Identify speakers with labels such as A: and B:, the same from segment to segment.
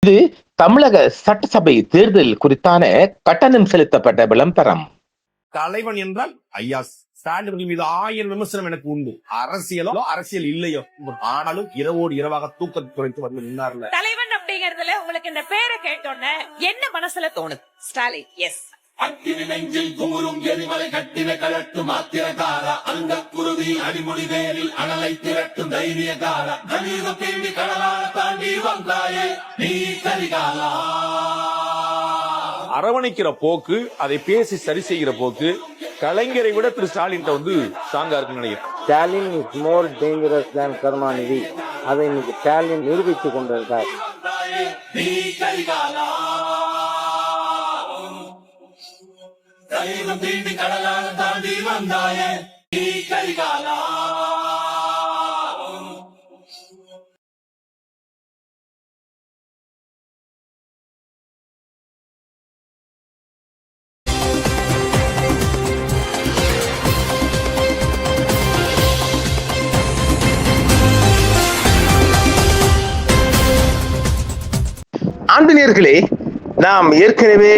A: இது தமிழக சட்டசபை தேர்தல் குறித்தான கட்டணம் செலுத்தப்பட்ட விளம்பரம்.
B: தலைவன் என்றால் ஐயா ஸ்டாலின் மீது 1000 விமர்சனம் எனக்கு உண்டு. அரசியல் இல்லையோ, ஆனாலும் இரவோடு இரவாக தூக்கத்தை குறைத்து வந்து நின்னார்ல.
C: தலைவன் அப்படிங்கறதுல உங்களுக்கு இந்த பேரை கேட்டோன்னே என்ன மனசுல தோணுது? ஸ்டாலின். எஸ்.
D: அக்கினி நெஞ்சில் குமுறும் எரிமலை கட்டின கலட்டும் ஆத்திரகாரா, அந்த குருதி அடிமுடி வேரில் அனலை திரட்டும் தைரியகாரா, கலியுகம் தேடி கடலால தாண்டி வந்தாயே நீ கரிகாலா.
B: அரவணைக்கிற போக்கு, அதை பேசி சரி செய்கிற போக்கு கலைஞரை விட திரு ஸ்டாலின் வந்து ஸ்ட்ராங்கா இருக்குன்னு நினைக்கிறேன்.
E: ஸ்டாலின் இஸ் மோர் டேஞ்சரஸ் தேன் கருணாநிதி. அதை இன்னைக்கு ஸ்டாலின் நிரூபித்துக் கொண்டிருக்கார்.
D: நீ கரிகாலா, கலியுகம் தேடி கடலால தாண்டி வந்தாயே நீ கரிகாலா.
A: ஆண்டனியர்களே, நாம் ஏற்கனவே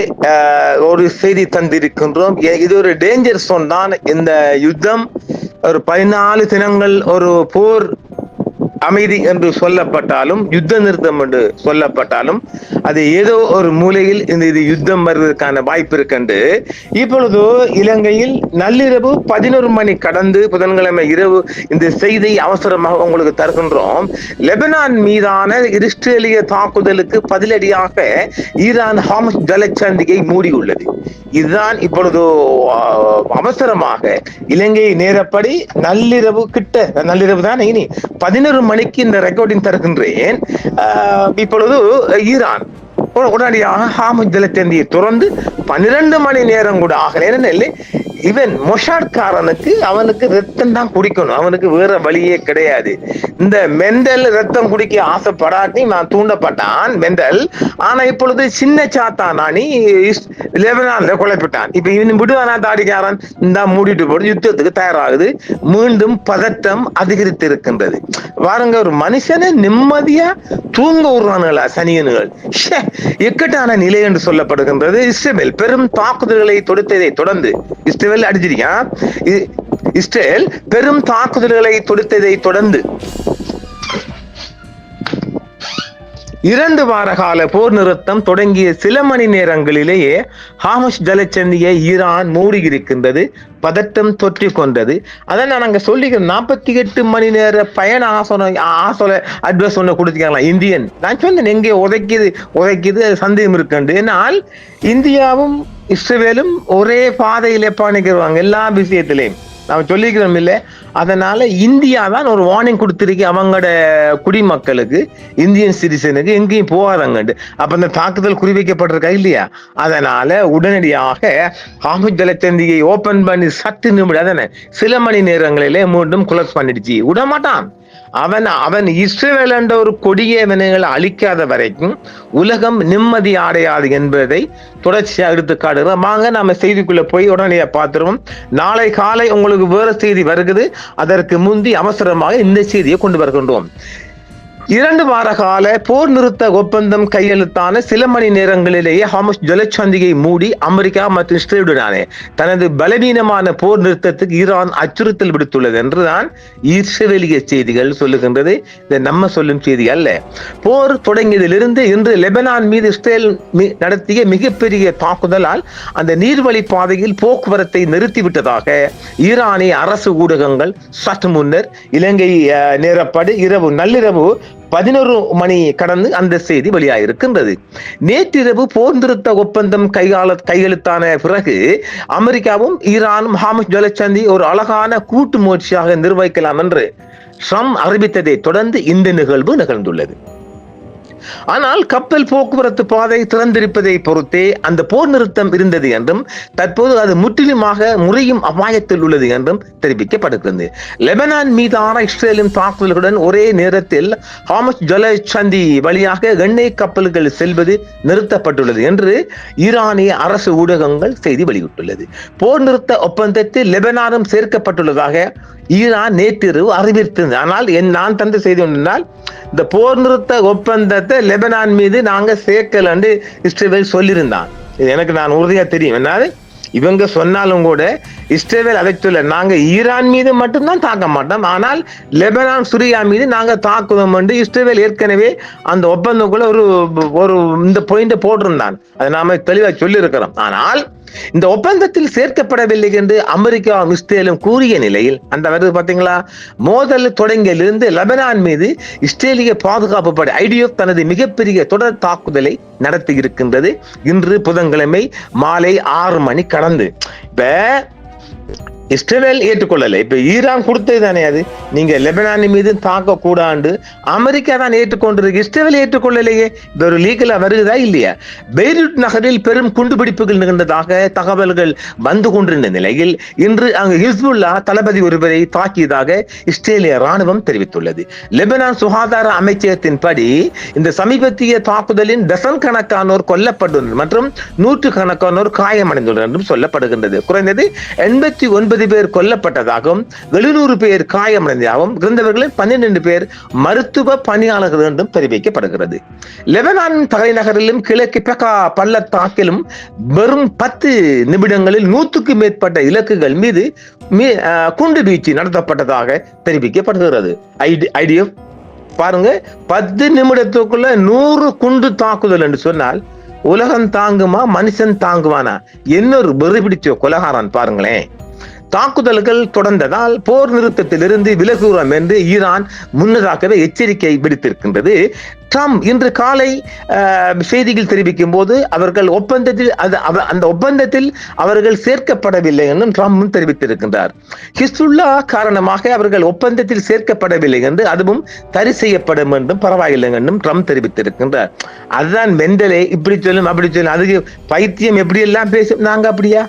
A: ஒரு செய்தி தந்திருக்கின்றோம். இது ஒரு டேஞ்சர் சோன் தான். இந்த யுத்தம் ஒரு 14 தினங்கள் ஒரு போர் அமைதி என்று சொல்லப்பட்டாலும், யுத்த நிறுத்தம் என்று சொல்லப்பட்டாலும், அது ஏதோ ஒரு மூலையில் இது யுத்தம் வருவதற்கான வாய்ப்பு இருக்கின்று. இப்பொழுது இலங்கையில் நள்ளிரவு 11 மணி கடந்து புதன்கிழமை இரவு இந்த செய்தி அவசரமாக உங்களுக்கு தருகின்றோம். லெபனான் மீதான இஸ்ரேலிய தாக்குதலுக்கு பதிலடியாக ஈரான் ஹார்முஸ் ஜலசந்தியை மூடியுள்ளது. இதுதான் இப்பொழுது அவசரமாக இலங்கை நேரப்படி நள்ளிரவு தான் இனி 11 மணிக்கு இந்த ரெக்கார்டிங் தருகின்றேன். இப்பொழுது ஈரான் உடனடியாக ஹார்முஸ் ஜலசந்தியை துறந்து 12 மணி நேரம் கூட ஆகல. இவன் மொஷாட்காரனுக்கு அவனுக்கு ரத்தம் தான் குடிக்கணும், அவனுக்கு வேற வழியே கிடையாது. இந்த மெண்டல் ரத்தம் குடிக்க ஆசைப்படாட்டி நான் தூண்டப்பட்டான் மெண்டல். ஆனா இப்பொழுது சின்ன சாத்தானி லெபனான்ல கொலைப்பட்டான். இப்ப இவன் விடுவானா தாடிக்காரன்? இந்த மூடிட்டு போட்டு யுத்தத்துக்கு தயாராகுது. மீண்டும் பதட்டம் அதிகரித்து இருக்கின்றது. பாருங்க, ஒரு மனுஷனை நிம்மதியா தூங்க விடுறானுங்களா சனியன்கள். இக்கட்டான நிலை என்று சொல்லப்படுகின்றது. இஸ்ரேல் பெரும் தாக்குதல்களை தொடுத்ததை தொடர்ந்து இஸ்ரேல் பெரும் தாக்குதல்களை தொடுத்ததை தொடர்ந்து 2 வார கால போர் நிறுத்தம் தொடங்கிய சில மணி நேரங்களிலேயே ஹார்முஸ் ஜலசந்தியை ஈரான் மூடியிருக்கின்றது. பதட்டம் தொற்றிக் கொண்டது. அதான் நாங்க சொல்லிக்கிறோம், 48 மணி நேர பயண அட்வைஸ் ஒண்ணு கொடுத்துக்கலாம் இந்தியன். நான் சொன்னேன், எங்கே உதைக்குது சந்தேகம் இருக்குண்டு. ஏன்னால் இந்தியாவும் இஸ்ரேலும் ஒரே பாதையில பயணிக்கிறாங்க எல்லா விஷயத்திலையும். நாம சொல்லிக்கிறோம் இல்ல. அதனால இந்தியா தான் ஒரு வார்னிங் கொடுத்திருக்கு அவங்களோட குடிமக்களுக்கு, இந்தியன் சிட்டிசனுக்கு எங்கேயும் போகாதங்க. அப்ப இந்த தாக்குதல் குறிவைக்கப்பட்டிருக்கா இல்லையா? அதனால உடனடியாக ஹார்முஸ் ஜலசந்தியை ஓபன் பண்ணி சற்று நிமிடம் சில மணி நேரங்களிலே மீண்டும் குளோஸ் பண்ணிடுச்சு. விடமாட்டான் அவன் இஸ்ரேல் என்ற ஒரு கொடிய வினைகளை அழிக்காத வரைக்கும் உலகம் நிம்மதி அடையாது என்பதை தொடர்ச்சியாக எடுத்து காட்டுகிறோம். வாங்க நாம செய்திக்குள்ள போய் உடனடியா பார்த்துருவோம். நாளை காலை உங்களுக்கு வேற செய்தி வருகிறது. அதற்கு முந்தி அவசரமாக இந்த செய்தியை கொண்டு வருகின்றோம். 2 வார கால போர் நிறுத்த ஒப்பந்தம் கையெழுத்தான சில மணி நேரங்களிலேயே ஹார்முஸ் ஜலசந்தியை மூடி அமெரிக்கா மற்றும் இஸ்ரேலுடனான தனது பலவீனமான போர் நிறுத்தத்துக்கு ஈரான் அச்சுறுத்தல் விடுத்துள்ளது என்றுதான் இஸ்ரேலிய செய்திகள் சொல்லுகின்றது. இது நம்ம சொல்லும் செய்தி அல்ல. போர் தொடங்கியதிலிருந்து இன்று லெபனான் மீது இஸ்ரேல் நடத்திய மிகப்பெரிய தாக்குதலால் அந்த நீர்வழி பாதையில் போக்குவரத்தை நிறுத்திவிட்டதாக ஈரானிய அரசு ஊடகங்கள் சற்று முன்னர் இலங்கை நேரப்படி நள்ளிரவு 11 மணி கடந்து அந்த செய்தி வெளியாகிருக்கின்றது. நேற்றிரவு போர் நிறுத்த ஒப்பந்தம் கையெழுத்தான பிறகு அமெரிக்காவும் ஈரானும் ஹார்முஸ் ஜலசந்தி ஒரு அழகான கூட்டு முயற்சியாக நிர்வகிக்கலாம் என்று ட்ரம்ப் அறிவித்ததை தொடர்ந்து இந்த நிகழ்வு நிகழ்ந்துள்ளது. ஆனால் கப்பல் போக்குவரத்து பாதை திறந்திருப்பதை பொறுத்தே அந்த போர் நிறுத்தம் இருந்தது என்றும் தற்போது அது முற்றிலுமாக முறையும் அபாயத்தில் உள்ளது என்றும் தெரிவிக்கப்படுகிறது. லெபனான் மீதான இஸ்ரேலின் தாக்குதல்களுடன் ஒரே நேரத்தில் ஹார்முஸ் ஜலசந்தி வழியாக எண்ணெய் கப்பல்கள் செல்வது நிறுத்தப்பட்டுள்ளது என்று ஈரானிய அரசு ஊடகங்கள் செய்தி வெளியிட்டுள்ளது. போர் நிறுத்த ஒப்பந்தத்தில் லெபனானும் சேர்க்கப்பட்டுள்ளதாக ஈரான் நேற்றிரவு அறிவித்தது. ஆனால் நான் தந்த செய்தி ஒன்றால் இந்த போர் நிறுத்த ஒப்பந்தத்தை ஒப்பந்தத்தை லெபனான் மீது நாங்க சேர்க்கலன்னு இஸ்ரேல் சொல்லியிருந்தான். இது எனக்கு நான் உறுதியா தெரியும். என்னது இவங்க சொன்னாலும் கூட இஸ்ரேல் அதை சொல்ல, நாங்க ஈரான் மீது மட்டும்தான் தாக்க மாட்டோம், ஆனால் லெபனான் சிரியா மீது நாங்க தாக்குவோம் என்று இஸ்ரேல் ஏற்கனவே அந்த ஒப்பந்தக்குள்ள ஒரு இந்த பாயிண்ட் போட்டிருந்தான். அதை நாம தெளிவா சொல்லி இருக்கிறோம். ஆனால் இந்த ஒப்பந்தத்தில் சேர்க்கப்படவில்லை என்று அமெரிக்காவும் இஸ்ரேலும் கூறிய நிலையில் அந்த வருது பாத்தீங்களா, மோதல் தொடங்கியிலிருந்து லெபனான் மீது இஸ்ரேலிய பாதுகாப்பு படை IDF தனது மிகப்பெரிய தொடர் தாக்குதலை நடத்தி இருக்கின்றது. இன்று புதன்கிழமை மாலை 6 மணி கடந்து. இப்ப இஸ்ரேல் ஏற்றுக்கொள்ளல. இப்ப ஈரான் கொடுத்தது தானே அது, நீங்க லெபனான் மீது தாக்க கூடாண்டு அமெரிக்கா தான் ஏற்றுக்கொண்டிருக்கு, இஸ்ரேல் ஏற்றுக்கொள்ளலையே. இது ஒரு லீகலா வருகிறதா இல்லையா? பெய்ரூட் நகரில் பெரும் குண்டுபிடிப்புகள் நிகழ்ந்ததாக தகவல்கள் வந்து கொண்டிருந்த நிலையில் இன்று அங்கு ஹிஸ்புல்லா தளபதி ஒருவரை தாக்கியதாக இஸ்ரேலிய ராணுவம் தெரிவித்துள்ளது. லெபனான் சுகாதார அமைச்சகத்தின் படி இந்த சமீபத்திய தாக்குதலின் டசன் கணக்கானோர் கொல்லப்பட்டுள்ளனர் மற்றும் 100 கணக்கானோர் காயமடைந்துள்ளனர் என்றும் சொல்லப்படுகின்றது. குறைந்தது 89 பேர் கொல்லப்பட்டதாகவும் 700 பேர் காயமடைந்ததாகவும் இறந்தவர்களில் 12 பேர் மருத்துவ பணியாளர்கள் என்றும் தெரிவிக்கப்படுகிறது. லெபனான் தலைநகரிலும் கிழக்கு பெகா பள்ளத்தாக்கிலும் வெறும் 10 நிமிடங்களில் 100க்கும் மேற்பட்ட இலக்குகள் மீது குண்டு வீச்சு நடத்தப்பட்டதாக தெரிவிக்கப்படுகிறது. IDF பாருங்க, 10 நிமிடத்துக்குள்ள 100 குண்டு தாக்குதல் என்று சொன்னால் உலகம் தாங்குமா, மனுஷன் தாங்குவானா? இன்னொரு வெறி பிடிச்ச கொலகாரன் பாருங்களேன். தாக்குதல்கள் தொடர்ந்ததால் போர் நிறுத்தத்திலிருந்து விலகுகிறோம் என்று ஈரான் முன்னதாகவே எச்சரிக்கை விடுத்திருக்கின்றது. ட்ரம்ப் இன்று காலை செய்திகள் தெரிவிக்கும் போது அவர்கள் அந்த ஒப்பந்தத்தில் அவர்கள் சேர்க்கப்படவில்லை என்றும் ட்ரம்ப் தெரிவித்திருக்கின்றார். ஹிஸ்புல்லா காரணமாக அவர்கள் ஒப்பந்தத்தில் சேர்க்கப்படவில்லை என்று, அதுவும் சரி செய்யப்படும் என்றும் பரவாயில்லை என்றும் ட்ரம்ப் தெரிவித்திருக்கின்றார். அதுதான் மெண்டலே, இப்படி சொல்லும் அப்படி சொல்லும், அதுக்கு பைத்தியம் எப்படி எல்லாம் பேசும். நாங்க அப்படியா?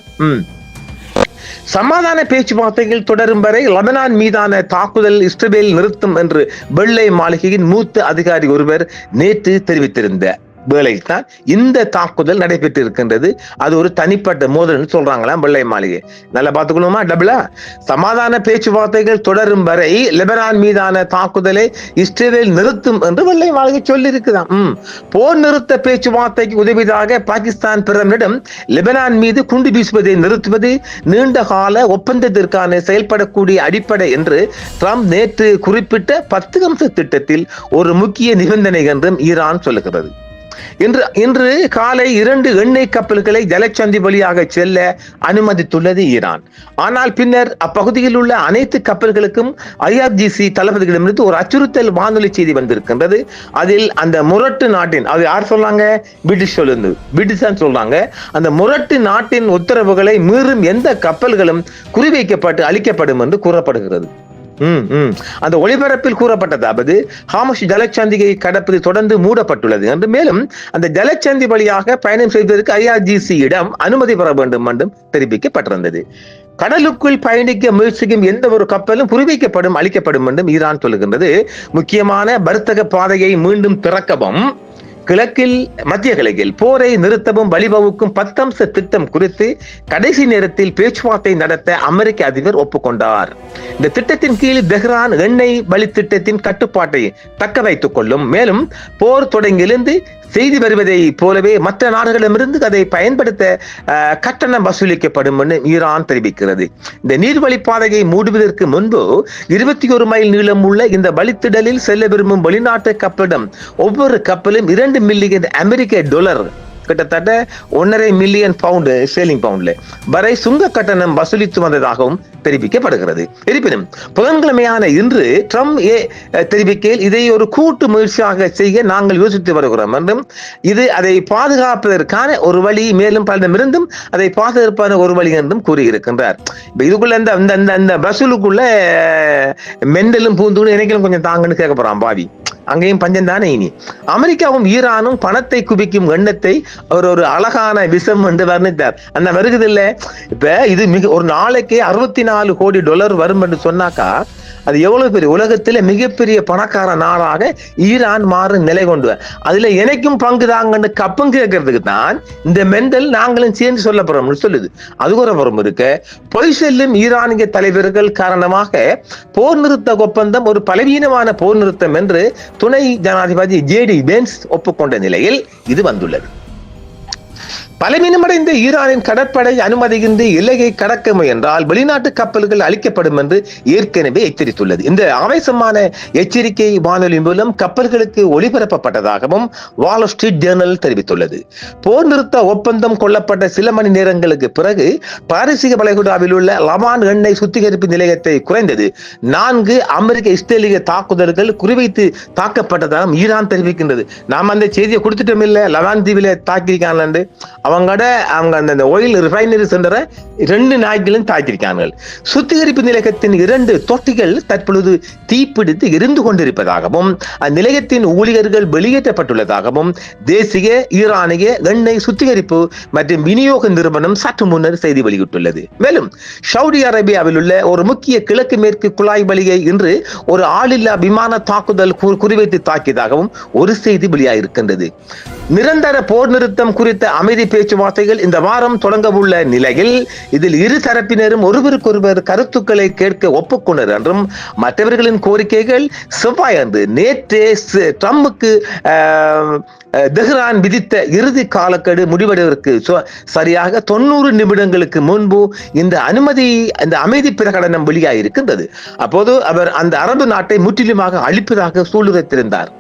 A: சமாதான பேச்சுவார்த்தைகள் தொடரும் வரை லெபனான் மீதான தாக்குதல் இஸ்ரேல் நிறுத்தும் என்று வெள்ளை மாளிகையின் மூத்த அதிகாரி ஒருவர் நேற்று தெரிவித்திருந்த வேளைதான் இந்த தாக்குதல் நடைபெற்று இருக்கின்றது. அது ஒரு தனிப்பட்ட மோதல் சொல்றாங்களாம் வெள்ளை மாளிகை. நல்லா பார்த்துக்கணுமா? டபுளா சமாதான பேச்சுவார்த்தைகள் தொடரும் வரை லெபனான் மீதான தாக்குதலை இஸ்ரேல் நிறுத்தும் என்று வெள்ளை மாளிகை சொல்லி இருக்குதான். போர் நிறுத்த பேச்சுவார்த்தைக்கு உதவியாக பாகிஸ்தான் பிரதமரிடம் லெபனான் மீது குண்டு வீசுவதை நிறுத்துவது நீண்ட கால ஒப்பந்தத்திற்கான செயல்படக்கூடிய அடிப்படை என்று ட்ரம்ப் நேற்று குறிப்பிட்ட 10 அம்ச திட்டத்தில் ஒரு முக்கிய நிபந்தனை என்றும் ஈரான் சொல்லுகிறது. இன்று காலை 2 எண்ணெய் கப்பல்களை ஜலச்சந்தி வழியாக செல்ல அனுமதித்துள்ளது ஈரான். ஆனால் பின்னர் அப்பகுதியில் உள்ள அனைத்து கப்பல்களுக்கும் IRGC தளபதிகளிடமிருந்து ஒரு அச்சுறுத்தல் வானொலி செய்தி வந்திருக்கின்றது. அதில் அந்த முரட்டு நாட்டின், அது யார் சொல்றாங்க? பிரிட்டிஷ் தான் சொல்றாங்க. அந்த முரட்டு நாட்டின் உத்தரவுகளை மீறும் எந்த கப்பல்களும் குறிவைக்கப்பட்டு அழிக்கப்படும் என்று கூறப்படுகிறது. அந்த ஒளிபரப்பில் கூறப்பட்டதாவது ஹார்முஸ் ஜலச்சந்தியை கடப்பது தொடர்ந்து மூடப்பட்டுள்ளது என்று, மேலும் அந்த ஜலச்சந்தி வழியாக பயணம் செய்வதற்கு IRGC இடம் அனுமதி பெற வேண்டும் என்றும் தெரிவிக்கப்பட்டிருந்தது. கடலுக்குள் பயணிக்க முயற்சிக்கும் எந்த ஒரு கப்பலும் குறிவைக்கப்படும், அளிக்கப்படும் என்றும் ஈரான் சொல்லுகின்றது. முக்கியமான வர்த்தக பாதையை மீண்டும் திறக்கவும், மத்திய கிழக்கில் போரை நிறுத்தவும் வழிவகுக்கும் 10 அம்ச திட்டம் குறித்து கடைசி நேரத்தில் பேச்சுவார்த்தை நடத்த அமெரிக்க அதிபர் ஒப்புக்கொண்டார். இந்த திட்டத்தின் கீழ் தெஹ்ரான் எண்ணெய் வழி திட்டத்தின் கட்டுப்பாட்டை தக்க வைத்துக் கொள்ளும். மேலும் போர் தொடங்கியிருந்து செய்தி வருவதை போலவே மற்ற நாடுகளிடமிருந்து அதை பயன்படுத்த கட்டணம் வசூலிக்கப்படும் என்று ஈரான் தெரிவிக்கிறது. இந்த நீர்வழி பாதையை மூடுவதற்கு முன்பு 21 மைல் நீளம் உள்ள இந்த வழித்திடலில் செல்ல விரும்பும் வெளிநாட்டு கப்பலிடம் ஒவ்வொரு கப்பலும் $2 மில்லியன் அமெரிக்க டாலர், கிட்டத்தட்ட 1.5 மில்லியன் பவுண்டு ஸ்டெர்லிங் பவுண்ட்ல வரை சுங்க கட்டணம் வசூலித்து வந்ததாகவும் தெரிவிக்கப்படுகிறது. இருப்பினும் புதன்கிழமையான இன்று ட்ரம்ப் தெரிவிக்கையில் இதை ஒரு கூட்டு முயற்சியாக செய்ய நாங்கள் யோசித்து வருகிறோம் என்றும், இது அதை பாதுகாப்பதற்கான ஒரு வழி, மேலும் பலரிடமிருந்தும் அதை பாதுகாப்பான ஒரு வழி என்றும் கூறியிருக்கின்றார். இதுக்குள்ள இந்த வசூலுக்குள்ள மெண்டலும் பூந்துன்னு எனக்கும் கொஞ்சம் தாங்கன்னு கேட்க போறான் பாவி. அங்கேயும் பஞ்சம் தானே. இனி அமெரிக்காவும் ஈரானும் பணத்தை குவிக்கும் எண்ணத்தை ஒரு அழகான விஷம் என்று வர்ணித்தார். அந்த வருகிறது இல்ல, இப்ப இது ஒரு நாளைக்கு $64 கோடி வரும் என்று சொன்னாக்கா அது எவ்வளவு பெரிய உலகத்துல மிகப்பெரிய பணக்கார நாடாக ஈரான் மாறும் நிலை கொண்டு அதுல எனக்கும் பங்கு தாங்கன்னு கப்பம் கேட்கறதுக்கு தான் இந்த மெண்டல் நாங்களும் சேர்ந்து சொல்ல போறோம்னு சொல்லுது. அது ஒரு புறம் இருக்க, பொய் செல்லும் ஈரானிய தலைவர்கள் காரணமாக போர் நிறுத்த ஒப்பந்தம் ஒரு பலவீனமான போர் நிறுத்தம் என்று துணை ஜனாதிபதி JD Vance ஒப்புக்கொண்ட நிலையில் இது வந்துள்ளது. பலவீனமடைந்த ஈரானின் கடற்படை அனுமதியின்றி எல்லையை கடக்க முயன்றால் வெளிநாட்டு கப்பல்கள் அழிக்கப்படும் என்று ஏற்கனவே எச்சரித்துள்ளது. இந்த ஆவேசமான எச்சரிக்கை வானொலி மூலம் கப்பல்களுக்கு ஒளிபரப்பப்பட்டதாகவும் வால் ஸ்ட்ரீட் ஜேர்னல் தெரிவித்துள்ளது. போர் நிறுத்த ஒப்பந்தம் கொள்ளப்பட்ட சில மணி நேரங்களுக்கு பிறகு பாரசீக வளைகுடாவில் உள்ள லவான் எண்ணெய் சுத்திகரிப்பு நிலையத்தை குறைந்தது 4 அமெரிக்க இஸ்ரேலிய தாக்குதல்கள் குறிவைத்து தாக்கப்பட்டதாகவும் ஈரான் தெரிவிக்கின்றது. நாம் அந்த செய்தியை கொடுத்துட்டோம் இல்ல, லவான் தீவில தாக்கியிருக்காங்க. அவங்க அந்த ஆயில் ரிஃபைனரி சென்டரை 2 நாட்களும் தாக்கியிருக்காங்க. சுத்திகரிப்பு நிலையத்தின் 2 தொட்டிகள் தற்பொழுது தீப்பிடித்து எரிந்து கொண்டிருப்பதாகவும் அந்நிலையத்தின் ஊழியர்கள் வெளியேற்றப்பட்டுள்ளதாகவும் தேசிய ஈரானிய எண்ணெய் சுத்திகரிப்பு மற்றும் விநியோக நிறுவனம் சற்று முன்னர் செய்தி வெளியிட்டுள்ளது. மேலும் சவுதி அரேபியாவில் உள்ள ஒரு முக்கிய கிழக்கு மேற்கு குழாய் வழியை இன்று ஒரு ஆளில்லா விமான தாக்குதல் குறிவைத்து தாக்கியதாகவும் ஒரு செய்தி வெளியாகிருக்கின்றது. நிரந்தர போர் நிறுத்தம் குறித்த அமைதி பேச்சுவார்த்தைகள் இந்த வாரம் தொடங்க உள்ள நிலையில் இதில் இரு தரப்பினரும் ஒருவருக்கொருவர் கருத்துக்களை கேட்க ஒப்புக்கொண்டனர் என்றும் மற்றவர்களின் கோரிக்கைகள் செவ்வாயன்று நேற்றே ட்ரம்புக்கு தெஹ்ரான் விதித்த இறுதி காலக்கெடு முடிவடைவதற்கு சரியாக 90 நிமிடங்களுக்கு முன்பு இந்த அமைதி பிரகடனம் வெளியாகிருக்கின்றது. அப்போது அவர் அந்த அரபு நாட்டை முற்றிலுமாக அழிப்பதாக சூளுரைத்திருந்தார்.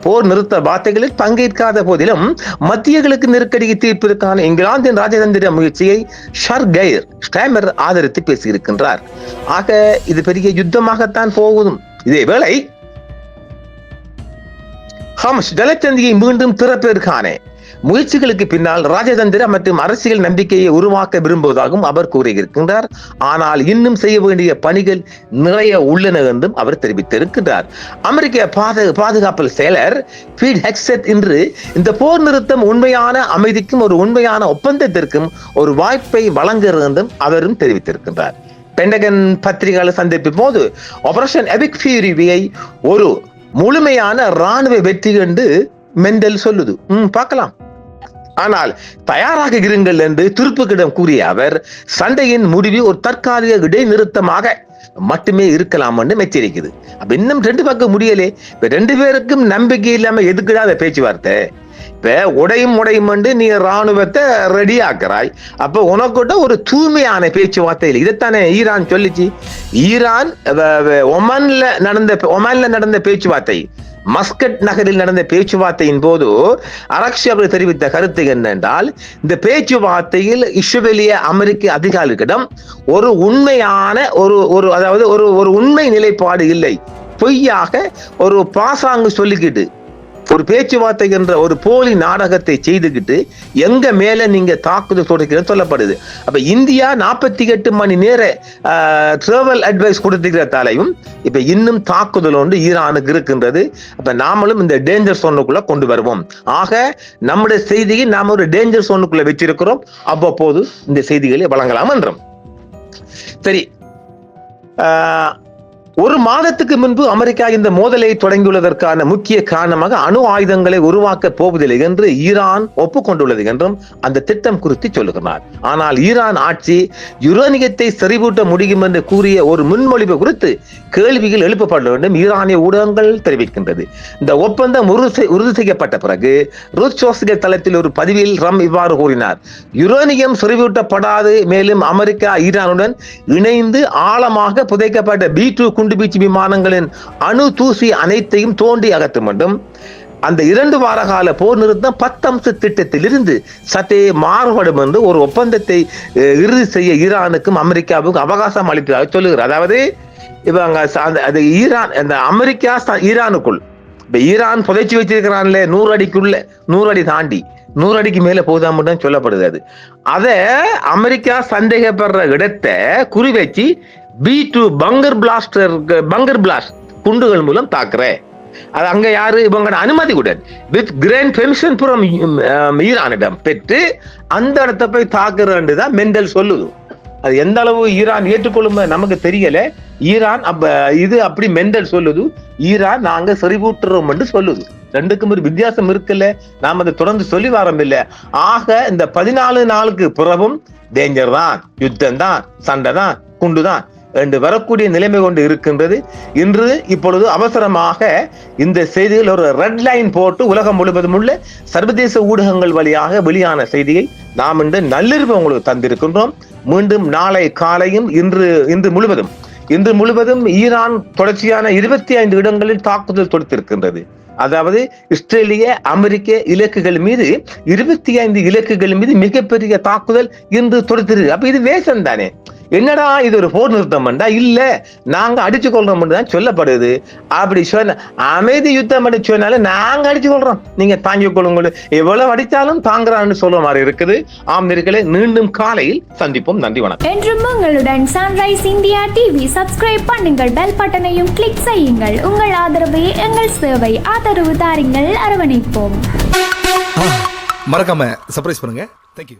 A: போர் நிறுத்த வார்த்தைகளில் பங்கேற்காத போதிலும் மத்திய கிழக்கு நெருக்கடியை தீர்ப்பதற்கான இங்கிலாந்தின் ராஜதந்திர முயற்சியை ஷர்கைர் ஸ்டாமர் ஆதரித்து பேசியிருக்கின்றார். ஆக இது பெரிய யுத்தமாகத்தான் போகும். இதேவேளை ஹாமஸ் ஜலச்சந்தியை மீண்டும் திறப்பதற்கான முயற்சிகளுக்கு பின்னால் ராஜதந்திர மற்றும் அரசியல் நம்பிக்கையை உருவாக்க விரும்புவதாகவும் அவர் கூறியிருக்கின்றார். ஆனால் இன்னும் செய்ய வேண்டிய பணிகள் நிறைய உள்ளன என்றும் அவர் தெரிவித்திருக்கின்றார். அமெரிக்க பாதுகாப்பு செயலர் பீட் ஹெக்ஸெட் இன்று இந்த போர் நிறுத்தம் உண்மையான அமைதிக்கும் ஒரு உண்மையான ஒப்பந்தத்திற்கும் ஒரு வாய்ப்பை வழங்குகிறது என்றும் அவரும் தெரிவித்திருக்கின்றார். பென்டகன் பத்திரிகையாளர் சந்திப்பின் போது ஆபரேஷன் எபிக் ஃபியூரியை ஒரு முழுமையான இராணுவ வெற்றி என்று மெண்டல் சொல்லுது. பார்க்கலாம். ஆனால் தயாராக இருங்கள் என்று துருப்புக்கிடம் கூறிய அவர் சண்டையின் முடிவு ஒரு தற்காலிக இடைநிறுத்தமாக மட்டுமே இருக்கலாம் என்று எச்சரிக்குது. அப்ப இன்னும் 2 பக்கம் முடியலே. இப்ப 2 பேருக்கும் நம்பிக்கை இல்லாம எதுக்குடா அந்த பேச்சுவார்த்தை? இப்ப உடையும் என்று நீ ராணுவத்தை ரெடி ஆக்குறாய். அப்ப உனக்கிட்ட ஒரு தூய்மையான பேச்சுவார்த்தை இல்லை. இதைத்தானே ஈரான் சொல்லிச்சு. ஈரான் ஒமான்ல நடந்த பேச்சுவார்த்தை, மஸ்கட் நகரில் நடந்த பேச்சுவார்த்தையின் போது அரக்ஷி அவர்கள் தெரிவித்த கருத்து என்னென்றால், இந்த பேச்சுவார்த்தையில் இஸ்ரேலிய அமெரிக்க அதிகாரிகளிடம் ஒரு உண்மையான ஒரு உண்மை நிலைப்பாடு இல்லை. பொய்யாக ஒரு பாசாங்கு சொல்லிக்கிட்டு ஒரு பேச்சுவார்த்தை என்ற ஒரு போலி நாடகத்தை செய்துகிட்டு எங்க மேல நீங்க தாக்குதல் தொடுக்கிறது சொல்லப்படுது. அப்ப இந்தியா 48 மணி நேர டிராவல் அட்வைஸ் கொடுத்துக்கிறதாலையும் இப்ப இன்னும் தாக்குதல் ஒன்று ஈரானுக்கு இருக்கின்றது. அப்ப நாமளும் இந்த டேஞ்சர் சோனுக்குள்ள கொண்டு வருவோம். ஆக நம்முடைய செய்தியை நாம் ஒரு டேஞ்சர் சோனுக்குள்ள வச்சிருக்கிறோம். அவ்வப்போது இந்த செய்திகளை வழங்கலாம் என்றும். சரி, ஒரு மாதத்துக்கு முன்பு அமெரிக்கா இந்த மோதலை தொடங்கியுள்ளதற்கான முக்கிய காரணமாக அணு ஆயுதங்களை உருவாக்க போவதில்லை என்று ஈரான் ஒப்புக்கொண்டுள்ளது என்றும் அந்த திட்டம் குறித்து சொல்லுகிறார். ஆனால் ஈரான் ஆட்சி யுரேனியத்தை செறிவூட்ட முடியும் என்று கூறிய ஒரு முன்மொழிவு குறித்து கேள்விகள் எழுப்பப்பட வேண்டும் ஈரானிய ஊடகங்கள் தெரிவிக்கின்றது. இந்த ஒப்பந்தம் உறுதி செய்யப்பட்ட பிறகு ரூஸ் சோசியல் தளத்தில் ஒரு பதிவில் ட்ரம்ப் இவ்வாறு கூறினார்: யுரேனியம் செறிவூட்டப்படாது, மேலும் அமெரிக்கா ஈரானுடன் இணைந்து ஆழமாக புதைக்கப்பட்ட B-2 குண்டுவீச்சு விமானங்களின் அணு தூசி அனைத்தையும் தோண்டி அகற்றும் என்றும் அந்த 2 வார கால போர் நிறுத்தம் 10 அம்ச திட்டத்தில் இருந்து சற்றே மாறுபடும் என்று ஒரு ஒப்பந்தத்தை இறுதி செய்ய ஈரானுக்கும் அமெரிக்காவுக்கும் அவகாசம் அளிப்பதாக சொல்லுகிறார். அதாவது இவங்க அது ஈரான் அந்த அமெரிக்கா ஈரானுக்குள் இப்ப ஈரான் புதைச்சி வச்சிருக்கிறான்ல 100 அடிக்குள்ள 100 அடி தாண்டி 100 அடிக்கு மேல போதாம சொல்லப்படுது. அதை அமெரிக்கா சந்தேகப்படுற இடத்தை குறி வச்சு B-2 பங்கர் பிளாஸ்ட் குண்டுகள் மூலம் தாக்குற அது அங்க யாரு இவங்க அனுமதியுடன் வித் கிராண்ட் பெர்மிஷன் புறம் ஈரானிடம் பெற்று அந்த இடத்தை போய் தாக்குறதுதான் மெண்டல் சொல்லுது. அது எந்த அளவு ஈரான் ஏற்றுக்கொள்ளும் நமக்கு தெரியல. ஈரான் இது அப்படி மெண்டல் சொல்லுது, ஈரான் நாங்க செறிவூட்டுறோம் என்று சொல்லுது. ரெண்டுக்கும் ஒரு வித்தியாசம் இருக்குல்ல, நாம் அதை தொடர்ந்து சொல்லி வரோம் இல்ல. ஆக இந்த 14 நாளுக்கு பிறகும் டேஞ்சர் தான், யுத்தம் தான், சண்டை தான், குண்டு தான் என்று வரக்கூடிய நிலைமை கொண்டு இருக்கின்றது. இன்று இப்பொழுது அவசரமாக இந்த செய்திகள் ஒரு ரெட் லைன் போட்டு உலகம் முழுவதும் உள்ள சர்வதேச ஊடகங்கள் வழியாக வெளியான செய்தியை நாம் இன்று நள்ளிரவு உங்களுக்கு தந்திருக்கின்றோம். மீண்டும் நாளை காலையும் இன்று முழுவதும் ஈரான் தொடர்ச்சியான 25 இடங்களில் தாக்குதல் தொடுத்திருக்கின்றது. அதாவது இஸ்ரேலிய அமெரிக்க இலக்குகள் மீது 25 இலக்குகள் மீது மிகப்பெரிய தாக்குதல் இன்று தொடுத்திருக்கு. அப்ப இது வேஷம் தானே. என்னடா இது ஒரு போர் நிறுத்தம் இல்ல, நாங்க அடிச்சு கொள்றோம் தான் சொல்லப்படுது. அப்படி சொன்ன அமைதி யுத்தம் பண்ணி சொன்னாலும் நாங்க அடிச்சு கொள்றோம், நீங்க தாங்கிக் கொள்ளுங்க, எவ்வளவு அடித்தாலும் தாங்குறான்னு சொல்ற மாதிரி இருக்குது. ஆம் நேயர்களே, மீண்டும் காலையில் சந்திப்போம். நன்றி, வணக்கம்.
F: என்றும் உங்களுடன் சன்ரைஸ் இந்தியா டிவி சப்ஸ்கிரைப் பண்ணுங்கள், பெல் பட்டனையும் கிளிக் செய்யுங்கள். உங்கள் ஆதரவே எங்கள் சேவை. ஆதரவு தாருங்கள், அரவணைப்போம்.
G: மறக்காம சர்ப்ரைஸ் பண்ணுங்க. தேங்க்யூ.